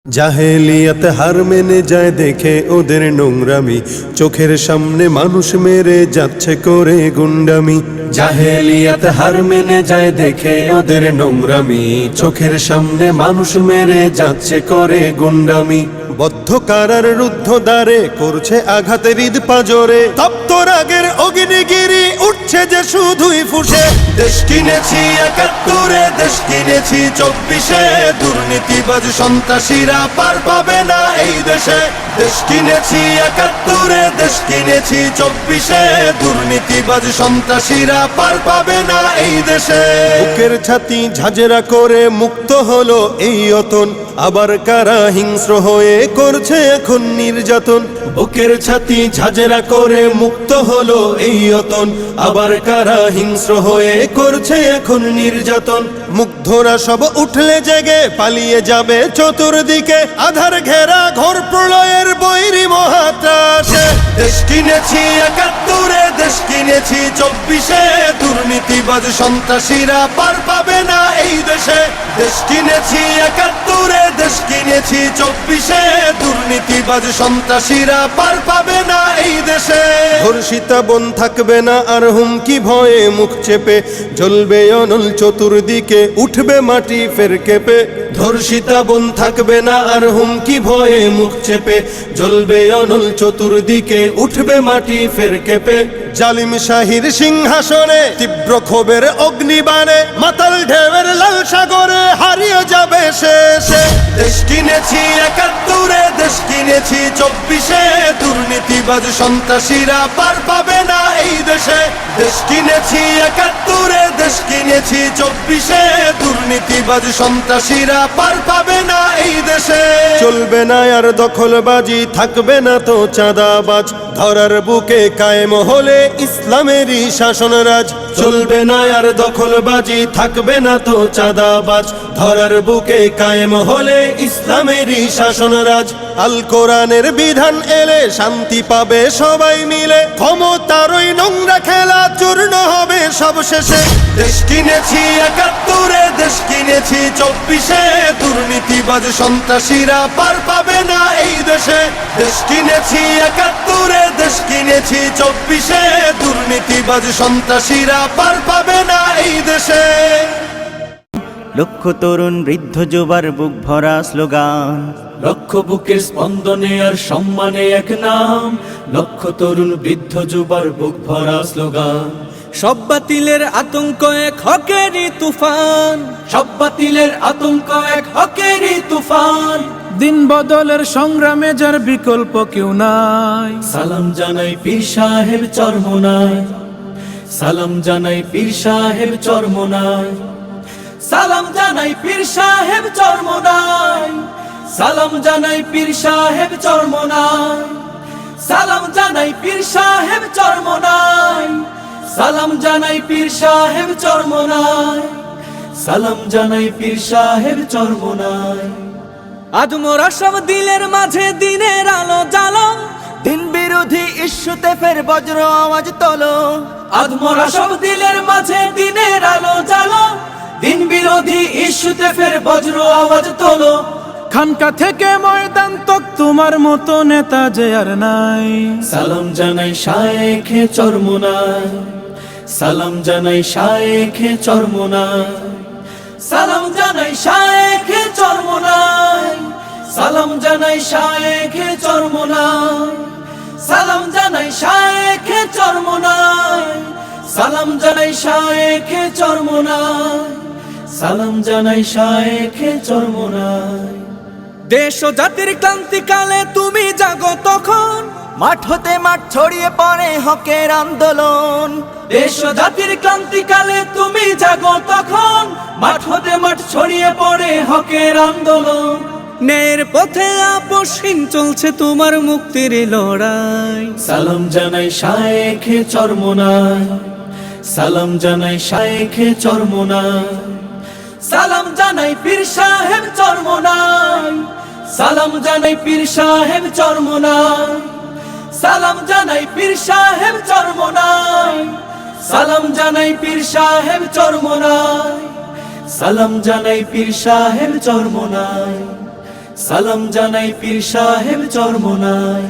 জাহেলিয়াত হার মেনে যায় দেখে ওদের নোংরামি, চোখের সামনে মানুষ মেরে যাচ্ছে করে গুন্ডামি। জাহেলিয়াত হার মেনে যায় দেখে ওদের নোংরামি, চোখের সামনে মানুষ মেরে যাচ্ছে করে গুন্ডামি। বদ্ধ কারার রুদ্ধ দ্বারে করছে আঘাতের ঈদ পাজরে, তপ্ত রাগের অগ্নিগিরি উঠছে যে শুধুই ফুসে। দেশ কিনেছি ৭১, দেশ কিনেছি ২৪, দুর্নীতিবাজ সন্ত্রাসীরা পার পাবে না এই দেশে। দেশ কিনেছি ৭১, দেশ কিনেছি ২৪, দুর্নীতিবাজ সন্ত্রাসীরা পার পাবে না এই দেশে। বুকের ছাতি ঝাঁঝরা করে মুক্ত হলো এই অতন, আবার কারা হিংস্র হয়ে করছে এখন নির্যাতন। বুকের ছাতি ঝাঁঝরা করে মুক্ত হলো এই অতন, আবার কারা হিংস্র হয়ে করছে এখন নির্যাতন। মুগ্ধরা সব উঠলে জেগে পালিয়ে যাবে চতুর্দিকে, আধার ঘেরা ঘোর প্রলয়ের বৈরী মহাত্রাসে। দেশ কিনেছি ৭১, দেশ কিনেছি ২৪, দুর্নীতিবাজ সন্ত্রাসীরা পার পাবে না এই দেশে। দেশ কিনেছি ৭১, দেশ কিনেছি ২৪, দুর্নীতিবাজ সন্ত্রাসীরা পার পাবে না এই দেশে। ধর্ষিতা বোন থাকবে না আর হুমকি ভয়ে মুখ চেপে, জ্বলবে অনল চতুর্দিকে উঠবে মাটি ফের কেঁপে। ধর্ষিতা বোন থাকবে না আর হুমকি ভয়ে মুখ চেপে, জ্বলবে অনল চতুর্দিকে উঠবে মাটি ফের কেঁপে। জালিম শাহীর সিংহাসনে তীব্র ক্ষোভের অগ্নিবাণে, মাতাল ঢেউয়ের লাল সাগরে হারিয়ে যাবে শেষে। দেশ কিনেছি ৭১, দেশ কিনেছি ২৪, দুর্নীতিবাজ সন্ত্রাসীরা পার পাবে না এই দেশে। দেশ কিনেছি ৭১, দেশ কিনেছি ২৪, দুর্নীতিবাজ সন্ত্রাসীরা পার পাবে না এই দেশে। চলবে না আর দখলবাজি, থাকবে না তো চাঁদাবাজ, ধরার বুকে কায়েম হলে ইসলামেরই শাসনরাজ। চলবে না আর দখলবাজি, থাকবে না তো চাঁদাবাজ, ধরার বুকে কায়েম হলে ইসলামেরই শাসনরাজ। আল কোরআনের বিধান এলে শান্তি পাবে সবাই মিলে, ক্ষমতার ওই নোংরা খেলা চূর্ণ হবে সব শেষে। দেশ কিনেছি ৭১, দেশ কিনেছি ২৪, দুর্নীতিবাজ সন্ত্রাসীরা পার পাবে না এই দেশে। দেশ কিনেছি ৭১, দেশ কিনেছি ২৪, দুর্নীতিবাজ সন্ত্রাসীরা পার পাবে না এই দেশে। লক্ষ তরুণ বৃদ্ধ যুবার বুক ভরা স্লোগান, লক্ষ বুকের স্পন্দনে আর সম্মানে এক নাম। লক্ষ তরুণ বৃদ্ধ যুবার বুক ভরা স্লোগান, সব বাতিলের আতঙ্ক এক হকেরই তুফান, সব বাতিলের আতঙ্ক এক হকেরই তুফান। দিন বদলের সংগ্রামে যার বিকল্প কেউ নাই। সালাম জানাই পীর সাহেব চরমোনাই, সালাম জানাই পীর সাহেব চরমোনাই, সালাম জানাই পীর সাহেব চরমোনাই, সালাম জানাই পীর সাহেব চরমোনাই, সালাম জানাই পীর সাহেব চরমোনাই, সালাম জানাই পীর সাহেব চরমোনাই, সালাম জানাই পীর সাহেব চরমোনাই। আজ মোরা সব দিলের মাঝে দিনের আলো জ্বালো, দিন বিরোধী ইস্যুতে ফের বজ্র আওয়াজ তোলো। আজ মোরা সব দিলের মাঝে দিনের আলো জ্বালো, দিন বিরোধী ইস্যুতে ফের বজ্র আওয়াজ তোলো। খানকা থেকে ময়দান তক তোমার মতো নেতা যে আর নাই। সালাম জানাই শায়েখে চরমোনাই, সালাম জানাই শায়েখে চরমোনাই, সালাম জানাই শায়েখে চরমোনাই, সালাম জানাই শায়েখে চরমোনাই, সালাম জানাই শায়েখে চরমোনাই, সালাম জানাই শায়েখে চরমোনাই, সালাম জানাই শায়েখে চরমোনাই। দেশ ও জাতির ক্রান্তিকালে তুমি জাগো তখন, মাঠ হতে মাঠ ছড়িয়ে পড়ে হকের আন্দোলন। দেশ ও জাতির ক্রান্তিকালে তুমি জাগো তখন, মাঠ হতে মাঠ ছড়িয়ে পড়ে হকের আন্দোলন। ন্যায়ের পথে আপসহীন চলছে তোমার মুক্তির লড়াই। সালাম জানাই শায়েখে চরমোনাই, সালাম জানাই শায়েখে চরমোনাই, সালাম জানাই পীর সাহেব চরমোনাই, সালাম জানাই পীর সাহেব চরমোনাই, সালাম জানাই পীর সাহেব চরমোনাই, সালাম জানাই পীর সাহেব চরমোনাই, সালাম জানাই পীর সাহেব চরমোনাই, সালাম জানাই পীর সাহেব চরমোনাই।